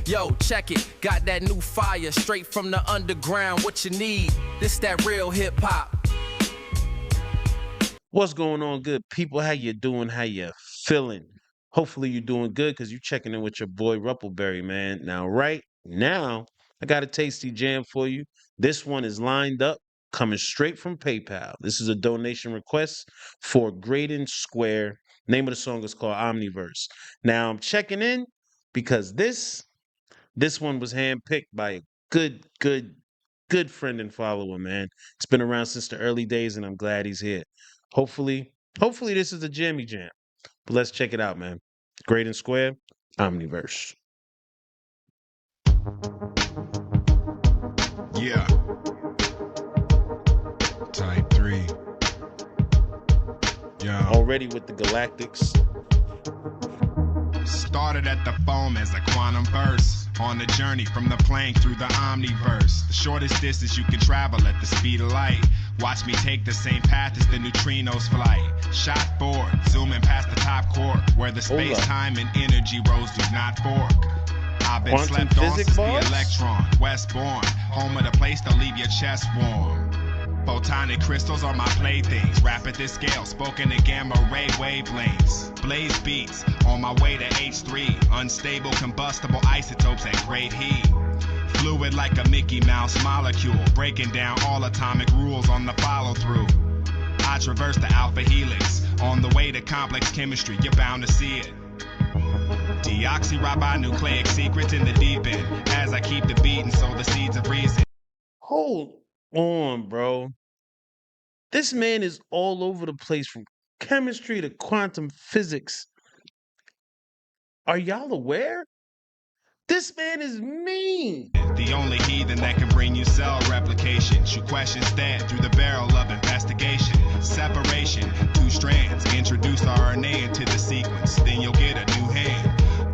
Yo, check it, got that new fire straight from the underground. What you need? This that real hip hop. What's going on, good people? How you doing? How you feeling? Hopefully you're doing good because you're checking in with your boy Ruppleberry, man. Now, right now, I got a tasty jam for you. This one is lined up, coming straight from PayPal. This is a donation request for Greydon Square. Name of the song is called Omniverse. Now, I'm checking in because this one was handpicked by a good friend and follower, man. It's been around since the early days, and I'm glad he's here. Hopefully this is a jammy jam. But let's check it out, man. Greydon Square, Omniverse. Yeah. Type 3. Yeah. Already with the Galactics. Started at the foam as a quantum burst. On the journey from the plane through the Omniverse. The shortest distance you can travel at the speed of light. Watch me take the same path as the neutrinos flight. Shot forward, zooming past the top court, where the space, time, and energy roads do not fork. I've been Quantum slept on since bars? the electron, Westbourne, home of the place to leave your chest warm. Photonic crystals are my playthings. Rap at this scale, spoken in gamma ray wavelengths. Blaze beats on my way to H3. Unstable combustible isotopes at great heat. Fluid like a Mickey Mouse molecule, breaking down all atomic rules on the follow through. I traverse the alpha helix. On the way to complex chemistry, you're bound to see it. Deoxyribonucleic secrets in the deep end. As I keep the beat and sow the seeds of reason. Hold on, bro. This man is all over the place from chemistry to quantum physics. Are y'all aware? This man is mean. The only heathen that can bring you cell replication. Shoot questions dead through the barrel of investigation. Separation, 2 strands. Introduce RNA into the sequence, then you'll get a new hand.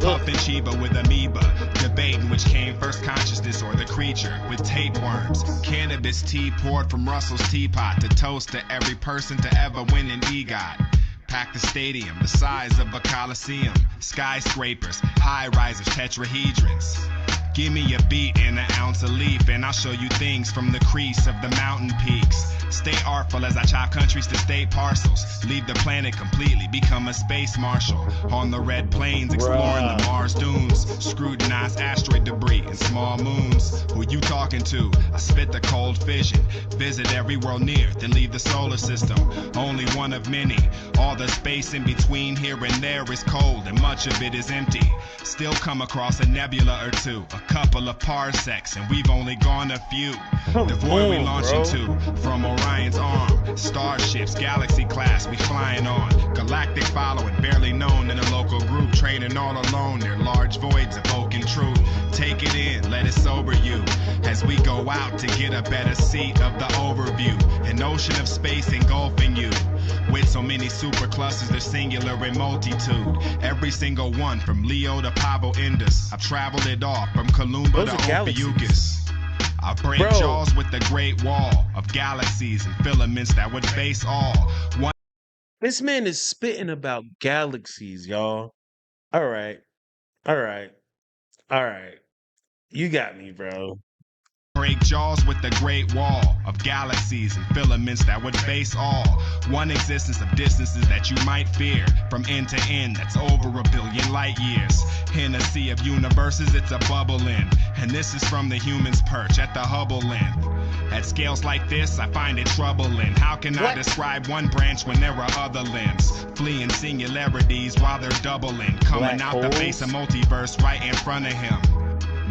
Puffin' Chiba with amoeba, debating which came first, consciousness or the creature. With tapeworms, cannabis tea poured from Russell's teapot to toast to every person to ever win an EGOT. Pack the stadium, the size of a coliseum. Skyscrapers, high-risers, tetrahedrons. Give me a beat and an ounce of leaf, and I'll show you things from the crease of the mountain peaks. Stay artful as I chop countries to state parcels. Leave the planet completely, become a space marshal. On the red plains, exploring the Mars dunes. Scrutinize asteroid debris and small moons. Who you talking to? I spit the cold fission. Visit every world near, then leave the solar system. Only one of many. All the space in between here and there is cold, and much of it is empty. Still come across a nebula or two, a couple of parsecs, and we've only gone a few. The void we launch into, from Orion's arm. Starships, galaxy class, we flying on. Galactic following, barely known in a local group. Training all alone, their large voids evoking truth. Take it in, let it sober you. As we go out to get a better seat of the overview. An ocean of space engulfing you. With so many superclusters, they're singular in multitude. Every single one, from Leo to Pavo Indus. I've traveled it all, from Columba to Ophiuchus. I break jaws with the great wall of galaxies and filaments that would face all. This man is spitting about galaxies, y'all. All right. You got me, bro. Break jaws with the great wall of galaxies and filaments that would face all. One existence of distances that you might fear. From end to end, that's over 1 billion light years. In a sea of universes, it's a bubble in. And this is from the human's perch at the Hubble length. At scales like this, I find it troubling. How can I describe one branch when there are other limbs? Fleeing singularities while they're doubling. Coming out the face of multiverse right in front of him.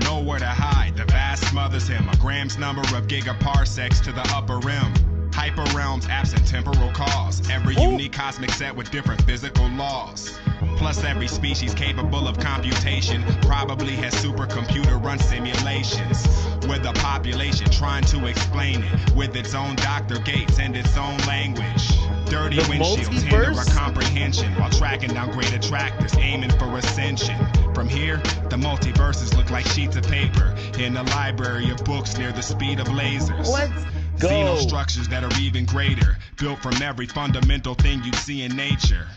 Nowhere to hide, the vast smothers him. A gram's number of gigaparsecs to the upper rim. Hyper realms absent temporal cause. Every unique cosmic set with different physical laws. Plus every species capable of computation probably has supercomputer run simulations. With the population trying to explain it with its own Dr. Gates and its own language. Dirty windshields hinder our comprehension while tracking down great attractors aiming for ascension. From here, the multiverses look like sheets of paper in a library of books near the speed of lasers. Let's go. Xenostructures that are even greater, built from every fundamental thing you see in nature.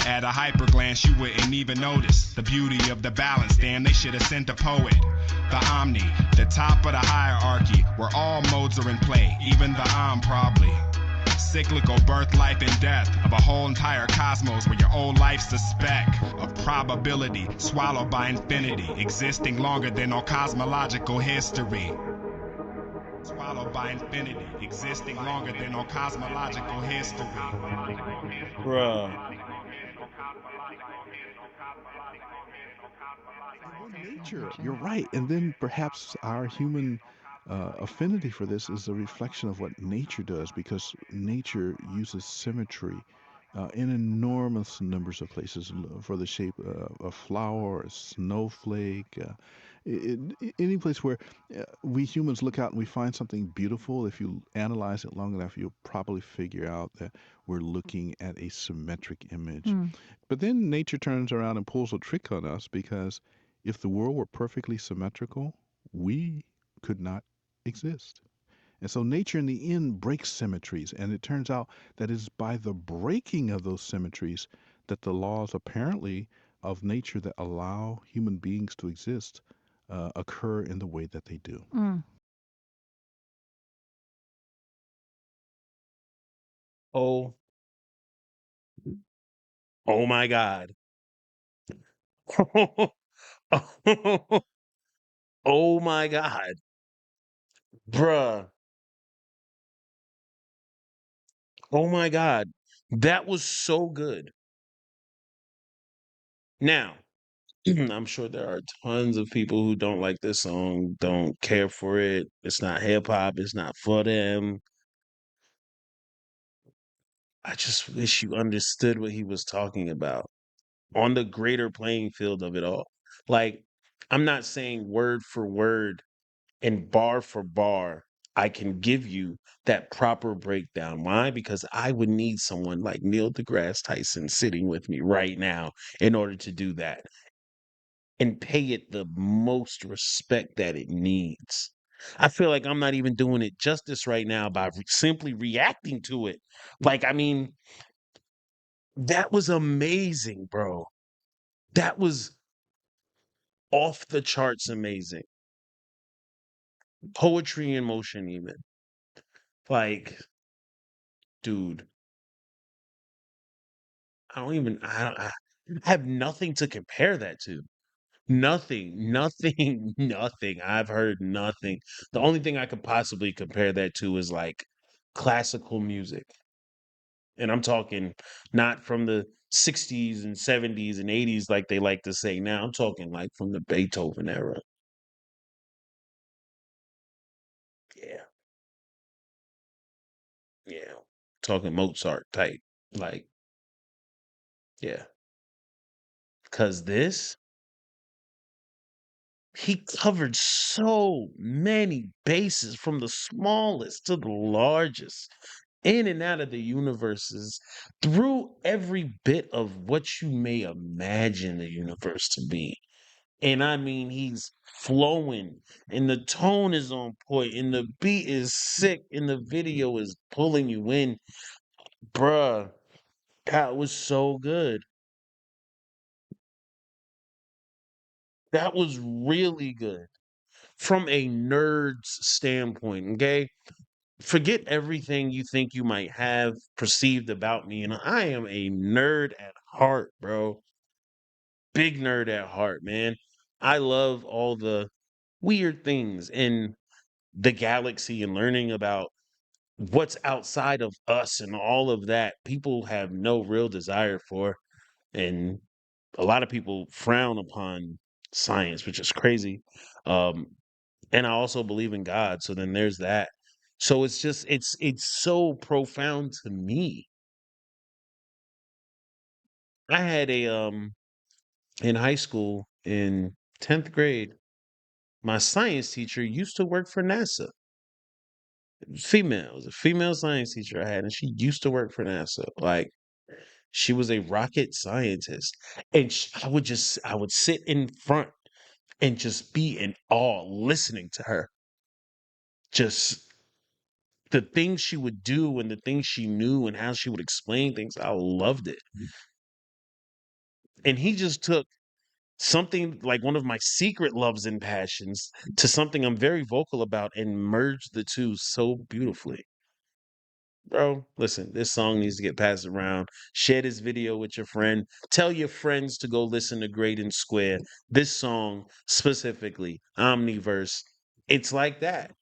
At a hyper glance, you wouldn't even notice the beauty of the balance. Damn, they should have sent a poet. The Omni, the top of the hierarchy, where all modes are in play, even the probably. Cyclical birth, life, and death of a whole entire cosmos where your old life's a speck of probability, swallowed by infinity, existing longer than all cosmological history. Swallowed by infinity, existing longer than all cosmological history. Bruh. Nature, you're right. And then perhaps our human affinity for this is a reflection of what nature does, because nature uses symmetry in enormous numbers of places for the shape of a flower, a snowflake, any place where we humans look out and we find something beautiful. If you analyze it long enough, you'll probably figure out that we're looking at a symmetric image. But then nature turns around and pulls a trick on us, because if the world were perfectly symmetrical, we could not exist. And so nature in the end breaks symmetries, and it turns out that it's by the breaking of those symmetries that the laws apparently of nature that allow human beings to exist occur in the way that they do. Oh, oh my God. Oh my God. Bruh. Oh my God. That was so good. Now, I'm sure there are tons of people who don't like this song, don't care for it. It's not hip hop, it's not for them. I just wish you understood what he was talking about on the greater playing field of it all. Like, I'm not saying word for word and bar for bar, I can give you that proper breakdown. Why? Because I would need someone like Neil deGrasse Tyson sitting with me right now in order to do that and pay it the most respect that it needs. I feel like I'm not even doing it justice right now by simply reacting to it. Like, I mean, that was amazing, bro. That was off the charts amazing. Poetry in motion, even. Like, dude, I have nothing to compare that to. Nothing, nothing, nothing. I've heard nothing. The only thing I could possibly compare that to is like classical music. And I'm talking not from the 60s and 70s and 80s like they like to say now. I'm talking like from the Beethoven era. Yeah, yeah. Talking Mozart type. Like, yeah. Cause this, he covered so many bases from the smallest to the largest, in and out of the universes, through every bit of what you may imagine the universe to be. And I mean, he's flowing, and the tone is on point, and the beat is sick, and the video is pulling you in. Bruh, that was so good. That was really good from a nerd's standpoint, okay? Forget everything you think you might have perceived about me, and I am a nerd at heart, bro. Big nerd at heart, man. I love all the weird things in the galaxy and learning about what's outside of us and all of that. People have no real desire for, and a lot of people frown upon science, which is crazy. Um, and I also believe in God, so then there's that. So it's just it's so profound to me. I had a in high school in 10th grade, my science teacher used to work for NASA. Female, it was a female science teacher I had, and she used to work for NASA. Like, she was a rocket scientist, and I would sit in front and just be in awe listening to her. Just the things she would do and the things she knew and how she would explain things, I loved it. And he just took something like one of my secret loves and passions to something I'm very vocal about and merged the two so beautifully. Bro, listen, this song needs to get passed around. Share this video with your friend. Tell your friends to go listen to Greydon Square. This song specifically, Omniverse, it's like that.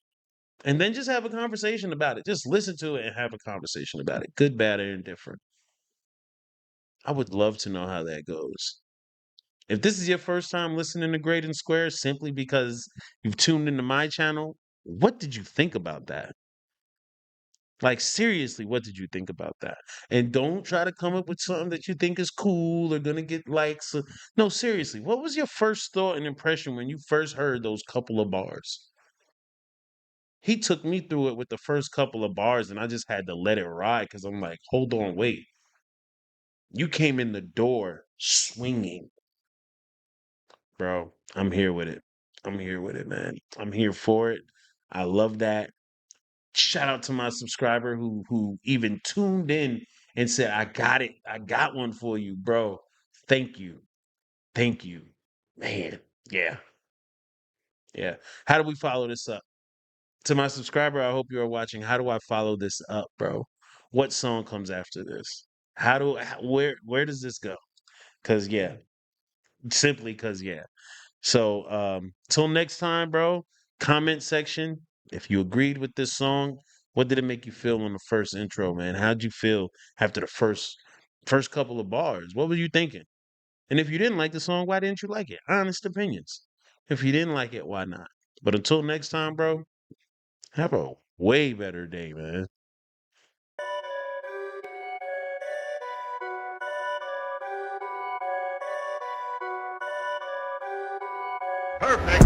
And then just have a conversation about it. Just listen to it and have a conversation about it. Good, bad, or indifferent. I would love to know how that goes. If this is your first time listening to Greydon Square simply because you've tuned into my channel, what did you think about that? Like, seriously, what did you think about that? And don't try to come up with something that you think is cool or gonna get likes. No, seriously, what was your first thought and impression when you first heard those couple of bars? He took me through it with the first couple of bars, and I just had to let it ride because I'm like, hold on, wait. You came in the door swinging, bro. I'm here with it. I'm here with it, man. I'm here for it. I love that. Shout out to my subscriber who even tuned in and said, I got it. I got one for you, bro. Thank you. Thank you. Man. Yeah. Yeah. How do we follow this up? To my subscriber, I hope you are watching. How do I follow this up, bro? What song comes after this? Where does this go? Cause yeah, simply cause yeah. So till next time, bro. Comment section. If you agreed with this song, what did it make you feel on the first intro, man? How'd you feel after the first couple of bars? What were you thinking? And if you didn't like the song, why didn't you like it? Honest opinions. If you didn't like it, why not? But until next time, bro, have a way better day, man. Perfect.